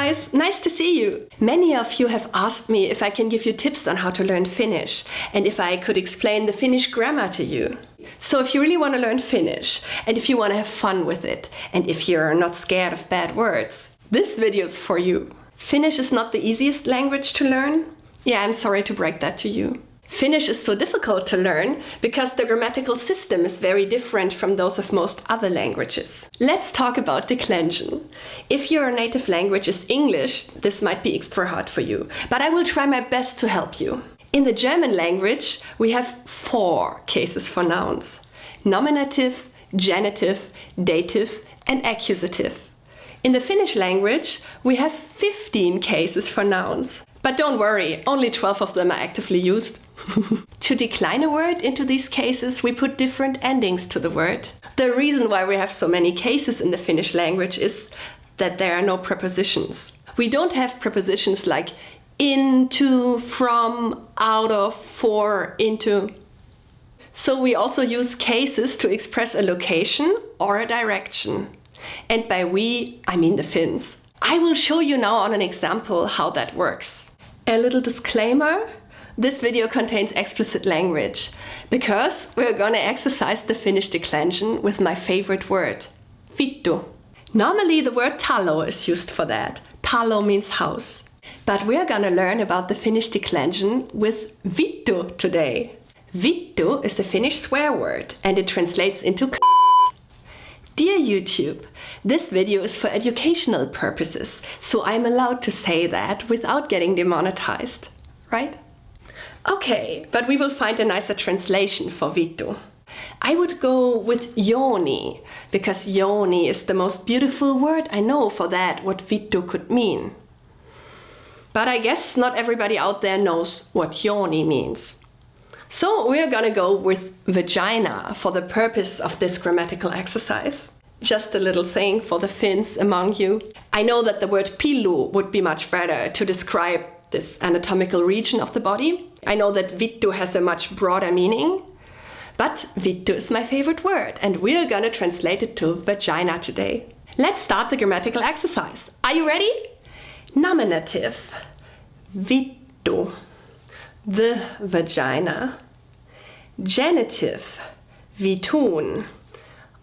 guys, nice to see you. Many of you have asked me if I can give you tips on how to learn Finnish and if I could explain the Finnish grammar to you. So if you really want to learn Finnish and if you want to have fun with it and if you're not scared of bad words, this video is for you. Finnish is not the easiest language to learn. Yeah, I'm sorry to break that to you. Finnish is so difficult to learn because the grammatical system is very different from those of most other languages. Let's talk about declension. If your native language is English, this might be extra hard for you, but I will try my best to help you. In the German language, we have 4 cases for nouns: nominative, genitive, dative, and accusative. In the Finnish language, we have 15 cases for nouns. But don't worry, only 12 of them are actively used. To decline a word into these cases, we put different endings to the word. The reason why we have so many cases in the Finnish language is that there are no prepositions. We don't have prepositions like into, from, out of, for, into. So we also use cases to express a location or a direction. And by we, I mean the Finns. I will show you now on an example how that works. A little disclaimer, this video contains explicit language because we're gonna exercise the Finnish declension with my favorite word, vittu. Normally the word talo is used for that. Talo means house. But we're gonna learn about the Finnish declension with vittu today. Vittu is a Finnish swear word and it translates into Dear YouTube, this video is for educational purposes, so I'm allowed to say that without getting demonetized, right? Okay, but we will find a nicer translation for vittu. I would go with yoni, because yoni is the most beautiful word I know for that, what vittu could mean. But I guess not everybody out there knows what yoni means. So we're gonna go with vagina for the purpose of this grammatical exercise. Just a little thing for the Finns among you. I know that the word pillu would be much better to describe this anatomical region of the body. I know that vittu has a much broader meaning, but vittu is my favorite word and we're gonna translate it to vagina today. Let's start the grammatical exercise. Are you ready? Nominative, vittu, the vagina. Genitive, vitun,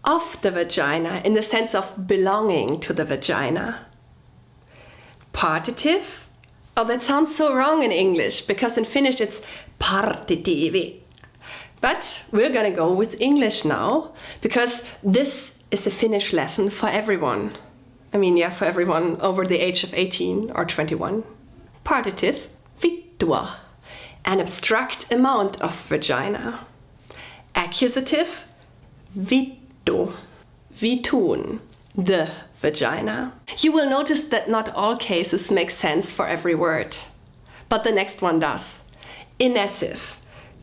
of the vagina in the sense of belonging to the vagina. Partitive, oh that sounds so wrong in English because in Finnish it's partitive. But we're gonna go with English now because this is a Finnish lesson for everyone. I mean, yeah, for everyone over the age of 18 or 21. Partitive, vittua, an abstract amount of vagina. Accusative, vittu, vitun, the vagina. You will notice that not all cases make sense for every word, but the next one does. Inessive,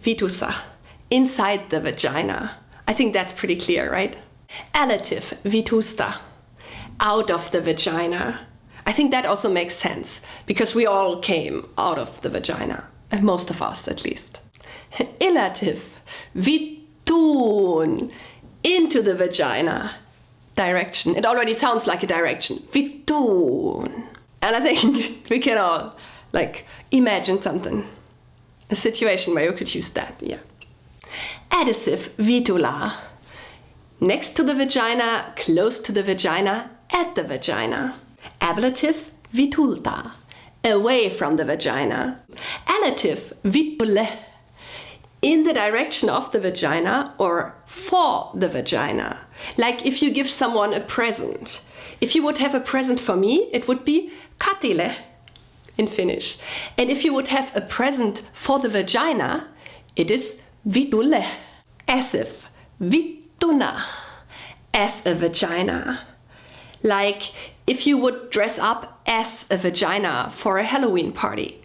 vitussa, inside the vagina. I think that's pretty clear, right? Elative, vitusta, out of the vagina. I think that also makes sense because we all came out of the vagina. Most of us, at least. Illative, vittuun, into the vagina. Direction. It already sounds like a direction. Vittuun. And I think we can all, imagine something. A situation where you could use that, yeah. Adessive, vitulla. Next to the vagina, close to the vagina, at the vagina. Ablative, vitulta. Away from the vagina. Elative, vitulle, in the direction of the vagina or for the vagina. Like if you give someone a present. If you would have a present for me, it would be Katille in Finnish. And if you would have a present for the vagina, it is vitulle. Essive, vittuna, as a vagina. Like if you would dress up as a vagina for a Halloween party.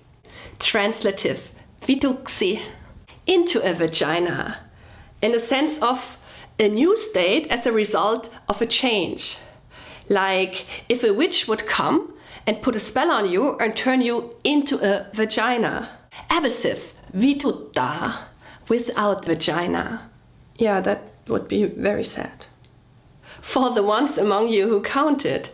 Translative, vituksi, into a vagina, in the sense of a new state as a result of a change. Like if a witch would come and put a spell on you and turn you into a vagina. Ablative, vitutta, without vagina. Yeah, that would be very sad. For the ones among you who counted,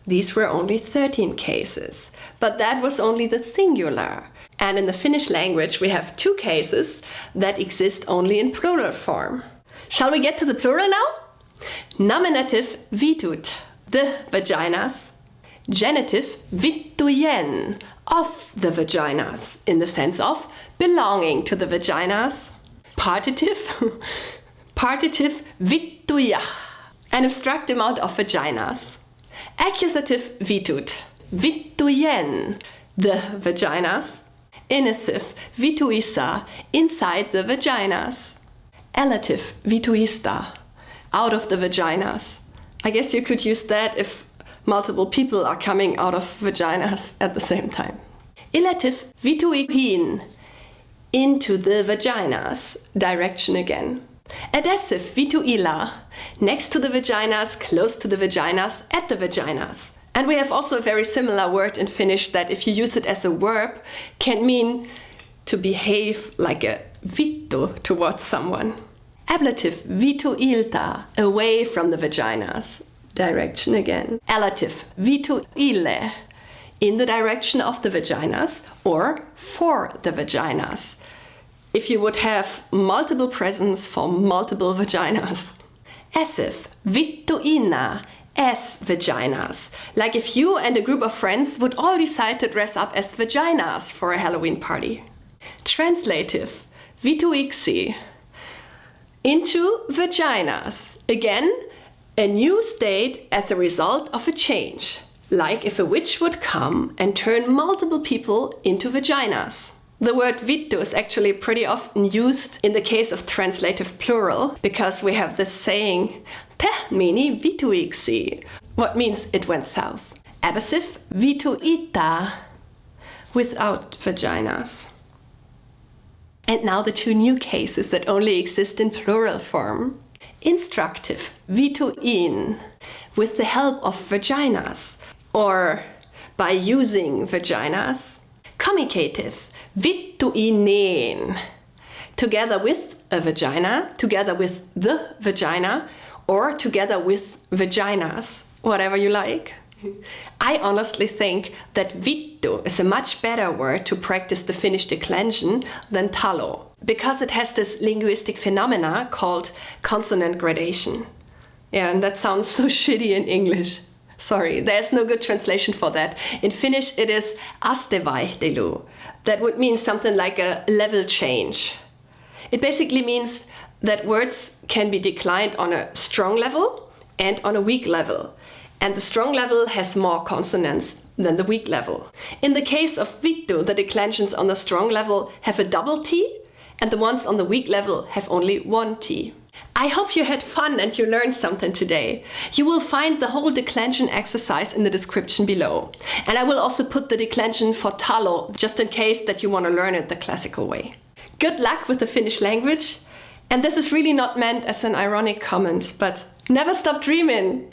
these were only 13 cases. But that was only the singular. And in the Finnish language, we have 2 cases that exist only in plural form. Shall we get to the plural now? Nominative vitut, the vaginas. Genitive vittujen, of the vaginas, in the sense of belonging to the vaginas. Partitive, partitive vittuja, an abstract amount of vaginas. Accusative vitut, vittujen, the vaginas. Inessive vitussa, inside the vaginas. Elative vitusta, out of the vaginas. I guess you could use that if multiple people are coming out of vaginas at the same time. Illative vituin, into the vaginas, direction again. Adessive vitulla, next to the vaginas, close to the vaginas, at the vaginas. And we have also a very similar word in Finnish that if you use it as a verb can mean to behave like a vittu towards someone. Ablative vitulta, away from the vaginas, direction again. Elative vitulle, in the direction of the vaginas or for the vaginas, if you would have multiple presents for multiple vaginas. Essive vittuina, as vaginas, like if you and a group of friends would all decide to dress up as vaginas for a Halloween party. Translative vituksi, into vaginas, again a new state as a result of a change, like if a witch would come and turn multiple people into vaginas. The word vittu is actually pretty often used in the case of translative plural because we have this saying meni vituksi, what means it went south. Adessive vituita, without vaginas. And now the 2 new cases that only exist in plural form. Instructive vituin, with the help of vaginas or by using vaginas. Communicative vittuinen, together with a vagina, together with the vagina, or together with vaginas, whatever you like. I honestly think that vittu is a much better word to practice the Finnish declension than talo, because it has this linguistic phenomena called consonant gradation. Yeah, and that sounds so shitty in English. Sorry, there's no good translation for that. In Finnish it is astevaihtelu. That would mean something like a level change. It basically means that words can be declined on a strong level and on a weak level. And the strong level has more consonants than the weak level. In the case of vittu, the declensions on the strong level have a double T, and the ones on the weak level have only 1 T. I hope you had fun and you learned something today. You will find the whole declension exercise in the description below. And I will also put the declension for talo, just in case that you want to learn it the classical way. Good luck with the Finnish language. And this is really not meant as an ironic comment, but never stop dreaming!